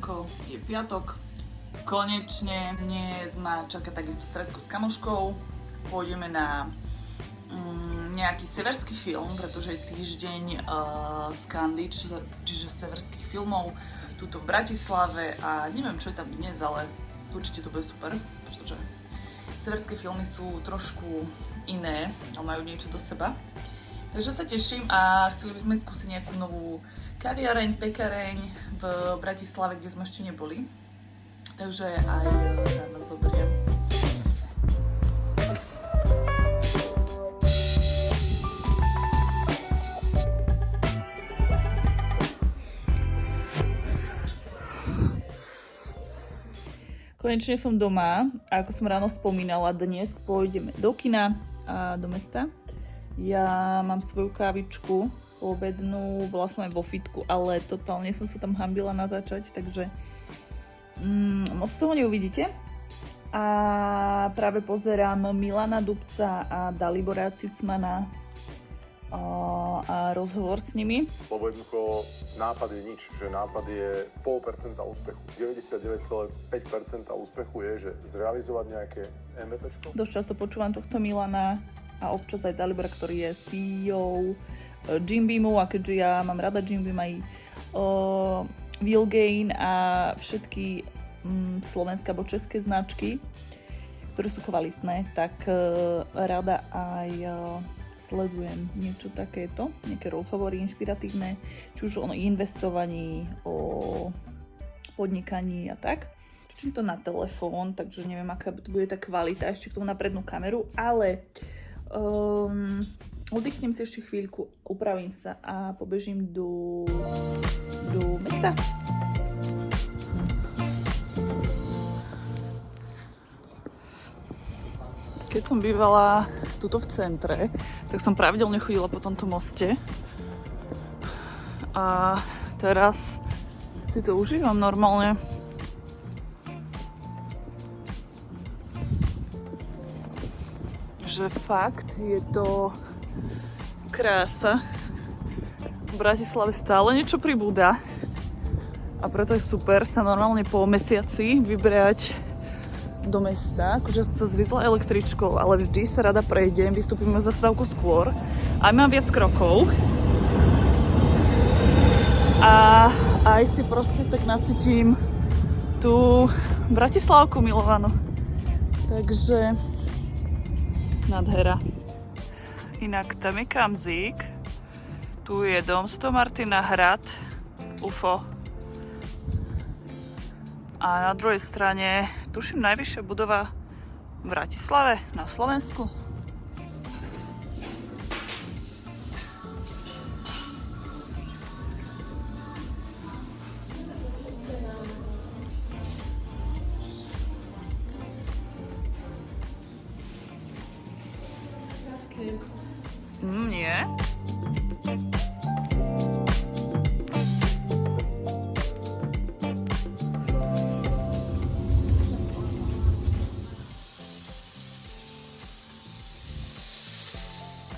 Janko, je piatok. Konečne dnes ma čaká takisto stretku s kamoškou. Pôjdeme na nejaký severský film, pretože je týždeň z Candy, čiže severských filmov, tuto v Bratislave a neviem, čo je tam dnes, ale určite to bude super, pretože severské filmy sú trošku iné a majú niečo do seba. Takže sa teším a chceli by sme skúsiť nejakú novú kaviareň, pekareň v Bratislave, kde sme ešte neboli. Takže aj tam vás zoberiem. Konečne som doma a ako som ráno spomínala, dnes pôjdeme do kina a do mesta. Ja mám svoju kávičku obednú, bola som aj vo fitku, ale totálne som sa tam hanbila na začať, takže moc toho neuvidíte. A práve pozerám Milana Dubca a Dalibora Cicmana a rozhovor s nimi. Lebo jednoducho nápad je nič, že nápad je 0,5% úspechu. 99,5% úspechu je, že zrealizovať nejaké MVPčko. Dosť často počúvam tohto Milana a občas aj Dalibora, ktorý je CEO Jim Beamu, a keďže ja mám rada Jim Beam aj Vilgain a všetky slovenské alebo české značky, ktoré sú kvalitné, tak rada aj sledujem niečo takéto, nejaké rozhovory inšpiratívne, či už o investovaní, o podnikaní a tak. Čím to na telefón, takže neviem, aká to bude tá kvalita, ešte k tomu na prednú kameru, ale oddychnem si ešte chvíľku, upravím sa a pobežím do mesta. Keď som bývala tuto v centre, tak som pravidelne chodila po tomto moste a teraz si to užívam normálne. Že fakt je to krása. V Bratislave stále niečo pribúda a preto je super sa normálne po mesiaci vybrať do mesta. Akože som sa zvizla električkou, ale vždy sa rada prejdem, vystúpim za zastávku skôr a mám viac krokov a aj si proste tak nacítim tú Bratislavku milovanú. Takže nádhera. Inak tam je Kamzík, tu je dom Sto Martina, hrad, UFO. A na druhej strane, tuším, najvyššia budova v Bratislave, na Slovensku. Nie.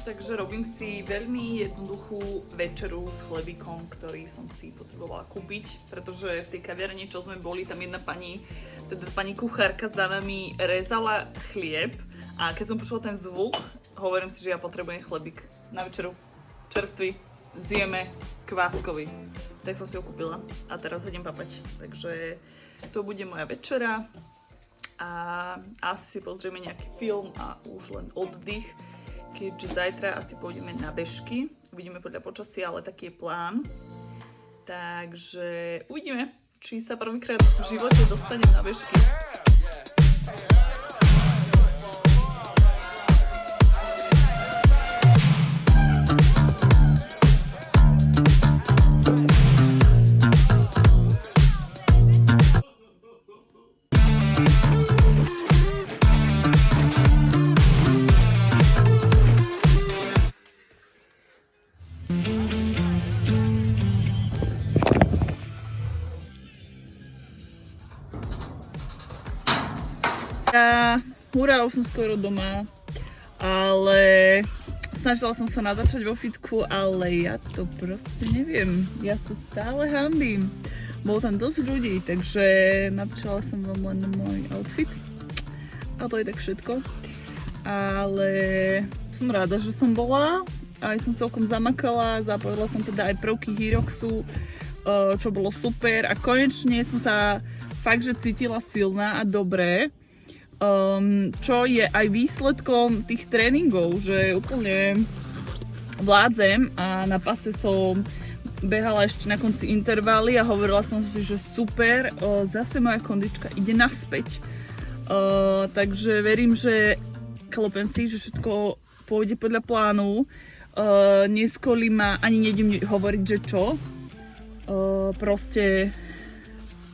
Takže robím si veľmi jednoduchú večeru s chlebíkom, ktorý som si potrebovala kúpiť, pretože v tej kaviarni, čo sme boli, tam jedna pani, teda pani kuchárka za nami rezala chlieb a keď som počula ten zvuk, hovorím si, že ja potrebujem chlebík na večeru, čerstvý, zjeme, kváskový. Tak som si ho kúpila a teraz ho idem papať. Takže to bude moja večera a asi si pozrieme nejaký film a už len oddych, keďže zajtra asi pôjdeme na bežky. Uvidíme podľa počasia, ale taký je plán. Takže uvidíme, či sa prvýkrát v živote dostanem na bežky. Hurá, už som skoro doma, ale snažila som sa natáčať vo fitku, ale ja to proste neviem, ja sa stále hanbím. bolo tam dosť ľudí, takže natočila som vám len môj outfit. A to je tak všetko. Ale som rada, že som bola. Aj som celkom zamakala, zapojila som teda aj prvky Hyroxu, čo bolo super. A konečne som sa fakt, že cítila silná a dobré. Čo je aj výsledkom tých tréningov, že úplne vládzem a na pase som behala ešte na konci intervaly a hovorila som si, že super, zase moja kondička ide naspäť. Takže verím, že klopem si, že všetko pôjde podľa plánu. Neskolí ma, ani nejdem hovoriť, že čo. Proste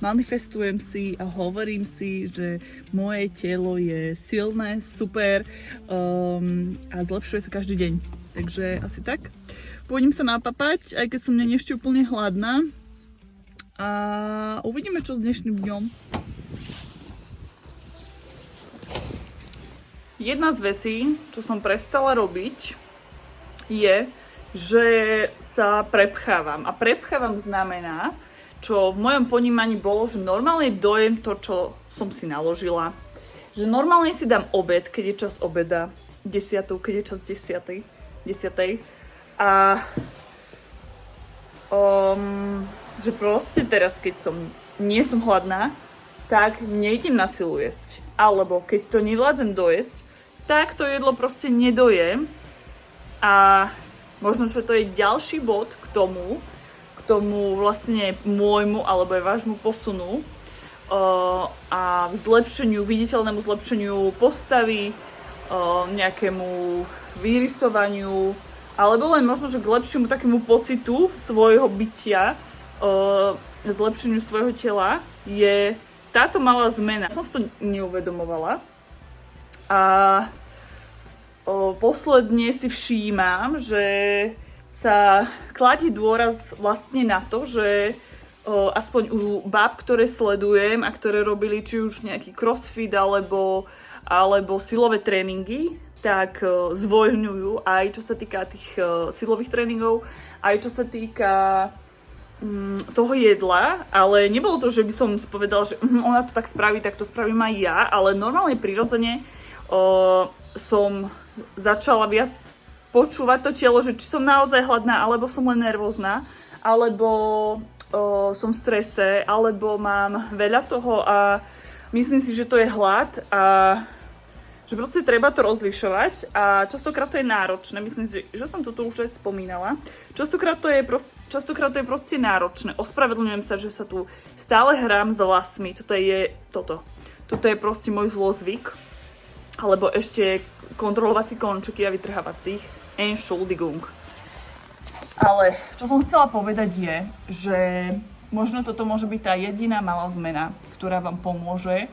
manifestujem si a hovorím si, že moje telo je silné, super a zlepšuje sa každý deň. Takže asi tak. Pôjdem sa napapať, aj keď som nie ešte úplne hladná. A uvidíme, čo s dnešným dňom. Jedna z vecí, čo som prestala robiť, je, že sa prepchávam. A prepchávam znamená, čo v mojom ponímaní bolo, že normálne dojem to, čo som si naložila. Že normálne si dám obed, keď je čas obeda, 10, keď je čas 10. A že proste teraz, keď nie som hladná, tak nejdem na silu jesť. Alebo keď to nevládzem dojesť, tak to jedlo proste nedojem. A možno, že to je ďalší bod k tomu vlastne môjmu alebo aj vášmu posunu a viditeľnému zlepšeniu postavy, nejakému vyrysovaniu, alebo len možno, že k lepšiemu takému pocitu svojho bytia, zlepšeniu svojho tela, je táto malá zmena. Som si to neuvedomovala a posledne si všímam, že sa kladie dôraz vlastne na to, že aspoň u báb, ktoré sledujem a ktoré robili či už nejaký crossfit alebo silové tréningy, tak zvoľňujú aj čo sa týka tých silových tréningov, aj čo sa týka toho jedla, ale nebolo to, že by som povedala, že ona to tak spraví, tak to spravím aj ja, ale normálne prirodzene som začala viac počúvať to telo, že či som naozaj hladná, alebo som len nervózna, alebo som v strese, alebo mám veľa toho a myslím si, že to je hlad a že proste treba to rozlišovať a častokrát to je náročné, myslím si, že som toto už aj spomínala. Častokrát to je proste náročné. Ospravedlňujem sa, že sa tu stále hrám s vlasmi. Toto je proste môj zlozvyk. Alebo ešte kontrolovací končeky a vytrhávacích. Entschuldigung. Ale čo som chcela povedať je, že možno toto môže byť tá jediná malá zmena, ktorá vám pomôže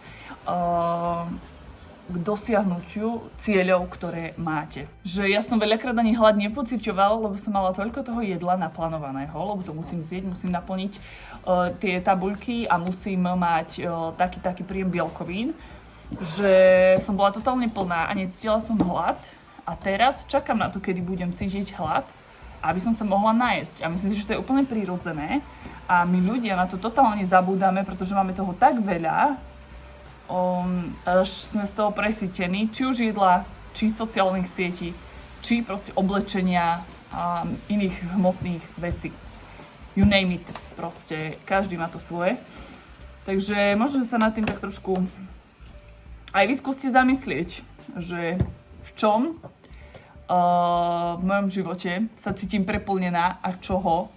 k dosiahnutiu cieľov, ktoré máte. Že ja som veľakrát ani hlad nepociťovala, lebo som mala toľko toho jedla naplánovaného, lebo to musím zjeť, musím naplniť tie tabuľky a musím mať taký príjem bielkovín, že som bola totálne plná a necítila som hlad a teraz čakám na to, kedy budem cítiť hlad, aby som sa mohla najesť. A myslím si, že to je úplne prirodzené a my ľudia na to totálne zabúdame, pretože máme toho tak veľa, až sme z toho presýtení, či už jedla, či sociálnych sietí, či proste oblečenia a iných hmotných vecí. You name it, proste každý má to svoje. Takže možno sa nad tým tak trošku aj vy skúste zamyslieť, že v čom v mojom živote sa cítim preplnená a čoho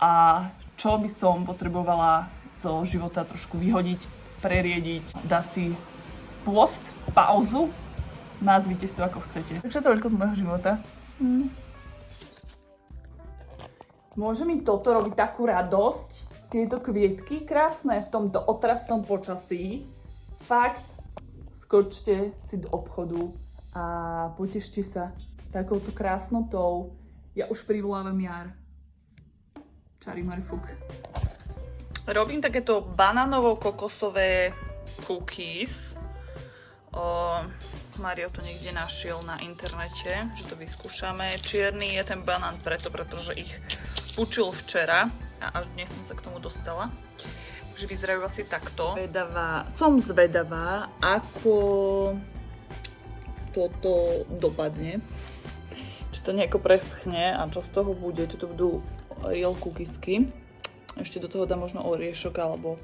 a čo by som potrebovala zo života trošku vyhodiť, preriediť, dať si pôst, pauzu, nazvite si to ako chcete. Takže toľko z môjho života. Môže mi toto robiť takú radosť, tieto kvietky krásne v tomto otrasnom počasí. Fakt, skočte si do obchodu a potešte sa takouto krásnotou. Ja už privolávam jar. Čari marifuk. Robím takéto banánovo-kokosové cookies. Mario to niekde našiel na internete, že to vyskúšame. Čierny je ten banán pretože ich pučil včera a až dnes som sa k tomu dostala. Takže vyzerajú asi takto. Som zvedavá, ako toto dopadne. Či to nejako preschne a čo z toho bude, či to budú real cookiesky. Ešte do toho dám možno oriešok alebo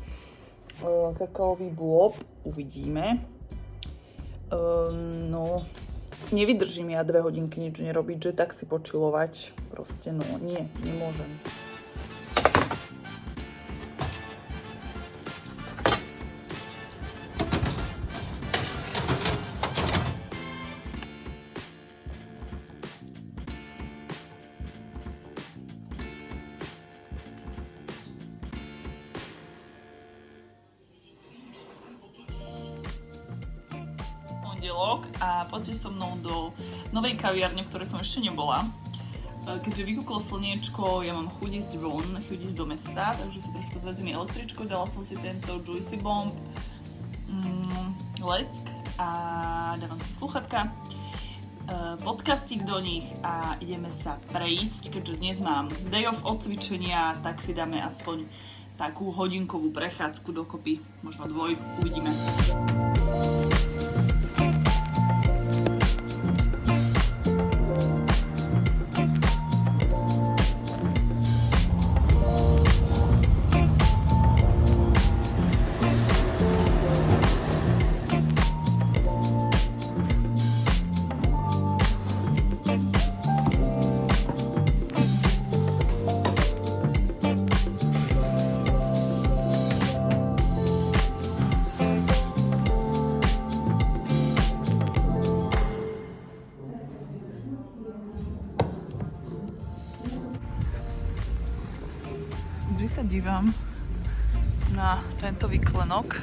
kakaový bôb. Uvidíme. No, nevydržím ja 2 hodinky nič nerobiť, že tak si počilovať. Proste no, nie, nemôžem. A poďte so mnou do novej kaviarne, v ktorej som ešte nebola. Keďže vykúklo slniečko, ja mám chuť ísť von, chuť ísť do mesta, takže si trošku zvezím električku, dala som si tento Juicy Bomb lesk a dávam si sluchatka, podcastík do nich a ideme sa prejsť, keďže dnes mám day off od cvičenia, tak si dáme aspoň takú hodinkovú prechádzku dokopy, možno 2, uvidíme. Vždy sa dívam na tento výklenok,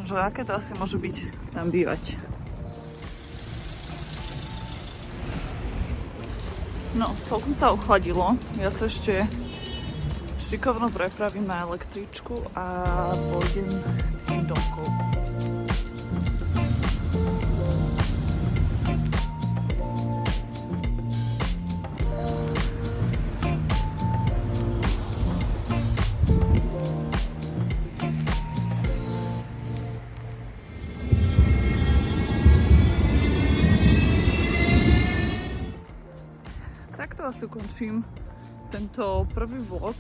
že aké to asi môže byť tam bývať. No, celkom sa ochladilo. Ja sa ešte šikovno prepravím na električku a pôjdem domov. Takto asi ukončím tento prvý vlog.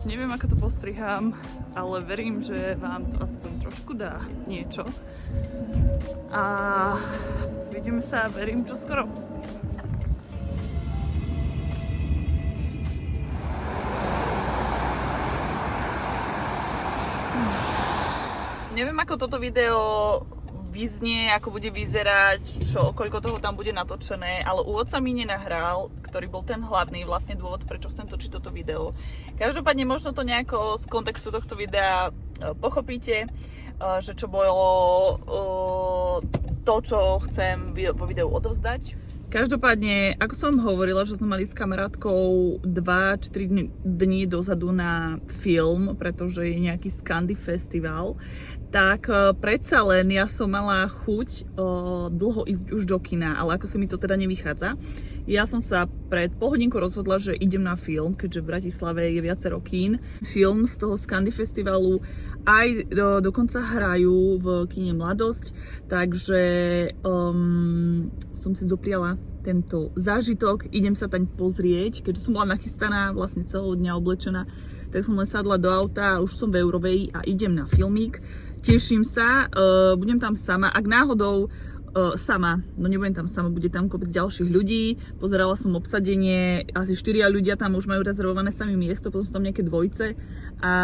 Neviem, ako to postrihám, ale verím, že vám to aspoň trošku dá niečo. A vidíme sa, verím, čo skoro. Neviem, ako toto video vyznie, ako bude vyzerať, koľko toho tam bude natočené, ale úvod sa mi nenahral, ktorý bol ten hlavný vlastne dôvod, prečo chcem točiť toto video. Každopádne možno to nejako z kontextu tohto videa pochopíte, že čo bolo to, čo chcem vo videu odovzdať. Každopádne, ako som hovorila, že sme mali s kamarátkou 2 či 3 dní dozadu na film, pretože je nejaký Scandi festival, tak predsa len ja som mala chuť dlho ísť už do kina, ale ako sa mi to teda nevychádza. Ja som sa pred pol hodinku rozhodla, že idem na film, keďže v Bratislave je viacero kín. Film z toho Scandi festivalu aj dokonca hrajú v kine Mladosť, takže som si dopriala tento zážitok, idem sa tam pozrieť, keďže som bola nachystaná, vlastne celého dňa oblečená, tak som len sadla do auta, už som v Eurovej a idem na filmík. Teším sa, budem tam sama, ak náhodou sama, no nebudem tam sama, bude tam kopec ďalších ľudí, pozerala som obsadenie, asi 4 ľudia tam už majú rezervované sami miesto, potom sú tam nejaké dvojice a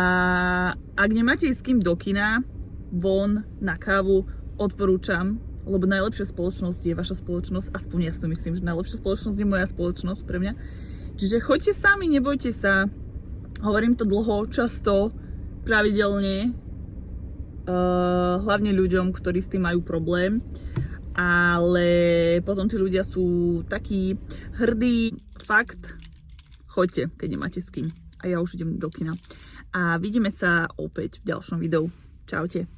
ak nemáte ísť s kým do kina, von, na kávu, odporúčam, lebo najlepšia spoločnosť je vaša spoločnosť, aspoň ja si myslím, že najlepšia spoločnosť je moja spoločnosť pre mňa. Čiže choďte sami, nebojte sa, hovorím to dlho, často, pravidelne, hlavne ľuďom, ktorí s tým majú problém, ale potom tí ľudia sú takí hrdí, fakt, choďte, keď nemáte s kým. A ja už idem do kina. A vidíme sa opäť v ďalšom videu. Čaute.